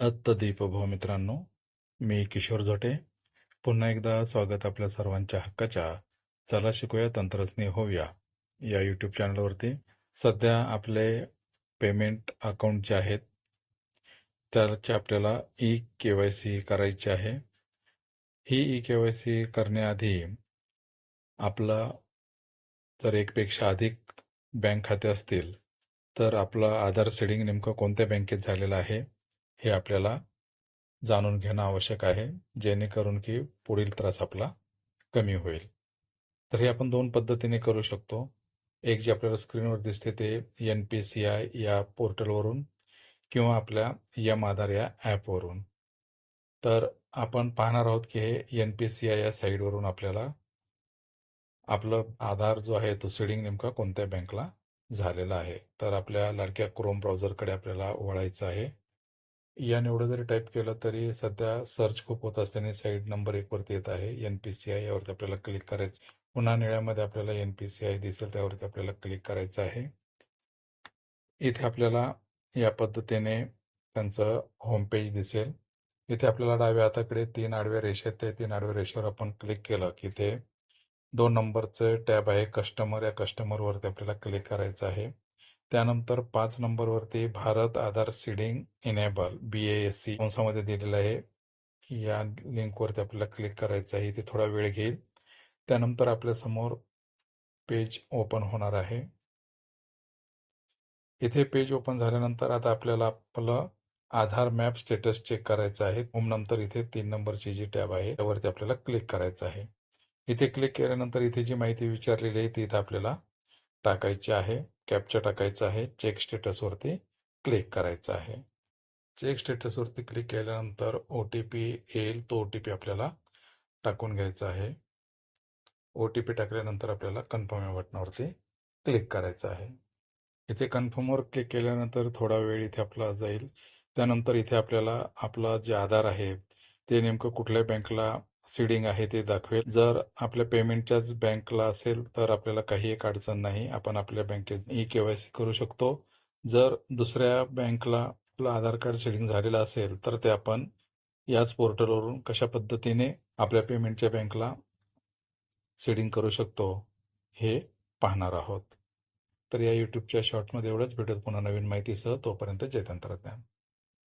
दीपो मित्रांनो, मी किशोर झोटे. पुन्हा एकदा स्वागत आपल्या सर्वांच्या हक्काच्या चला शिकूया तंत्रज्ञ होऊया या यूट्यूब चॅनलवरती. सध्या आपले पेमेंट अकाउंट जे आहेत त्याचे आपल्याला ई-केवायसी करायची आहे. ही ई-केवायसी करण्याआधी आपला जर एकपेक्षा अधिक बँक खाते असतील तर आपलं आधार सीडिंग नेमकं कोणत्या बँकेत झालेलं आहे हे आपल्याला जाणून घेणं आवश्यक आहे, जेणेकरून की पुढील त्रास आपला कमी होईल. तर हे आपण दोन पद्धतीने करू शकतो. एक जे आपल्याला स्क्रीनवर दिसते ते NPCI या पोर्टलवरून किंवा आपल्या एम-आधार या ॲपवरून. तर आपण पाहणार आहोत की हे NPCI या साईटवरून आपल्याला आपलं आधार जो आहे तो सीडिंग नेमका कोणत्या बँकला झालेला आहे. तर आपल्या लाडक्या क्रोम ब्राउझरकडे आपल्याला वळायचं आहे. याने एवढं जरी टाईप केलं तरी सध्या सर्च खूप होत असल्याने साईट नंबर 1 वरती येत आहे. NPCI यावरती आपल्याला क्लिक करायचं. पुन्हा निळ्यामध्ये आपल्याला NPCI दिसेल त्यावरती आपल्याला क्लिक करायचं आहे. इथे आपल्याला या पद्धतीने त्यांचं होम पेज दिसेल. इथे आपल्याला डाव्या हाताकडे 3 आडव्या रेषा आहेत. त्या 3 आडव्या रेषेवर आपण क्लिक केलं की ते 2 नंबरचं टॅब आहे कस्टमर. या कस्टमरवरती आपल्याला क्लिक करायचं आहे. त्यानंतर 5 नंबरवरती भारत आधार सीडिंग इनेबल BASC कंसामध्ये दिलेलं आहे. या लिंकवरती आपल्याला क्लिक करायचं आहे. इथे थोडा वेळ घेईल. त्यानंतर आपल्यासमोर पेज ओपन होणार आहे. इथे पेज ओपन झाल्यानंतर आता आपल्याला आपलं आधार मॅप स्टेटस चेक करायचं आहे. होम नंतर इथे 3 नंबरची जी टॅब आहे त्यावरती आपल्याला क्लिक करायचं आहे. इथे क्लिक केल्यानंतर इथे जी माहिती विचारलेली आहे ती इथे आपल्याला टाकायची आहे. कॅप्चा टाकायचा आहे. चेक स्टेटसवरती क्लिक करायचं आहे. चेक स्टेटसवरती क्लिक केल्यानंतर OTP येईल. तो OTP आपल्याला टाकून घ्यायचा आहे. OTP टाकल्यानंतर आपल्याला कन्फर्म या बटनावरती क्लिक करायचं आहे. इथे कन्फर्मवर क्लिक केल्यानंतर थोडा वेळ इथे आपला जाईल. त्यानंतर इथे आपल्याला आपला जे आधार आहे ते नेमकं कुठल्या बँकला सीडिंग आहे ते दाखवेल. जर आपल्या पेमेंटच्याच बँकला असेल तर आपल्याला काही एक अडचण नाही. आपण आपल्या बँकेत ई-केवायसी करू शकतो. जर दुसऱ्या बँकला आपलं आधार कार्ड सीडिंग झालेलं असेल तर ते आपण याच पोर्टलवरून कशा पद्धतीने आपल्या पेमेंटच्या बँकला सीडिंग करू शकतो हे पाहणार आहोत. तर या यूट्यूबच्या शॉर्ट्समध्ये एवढंच. भेटूत पुन्हा नवीन माहितीसह. तोपर्यंत जय तंत्रज्ञान.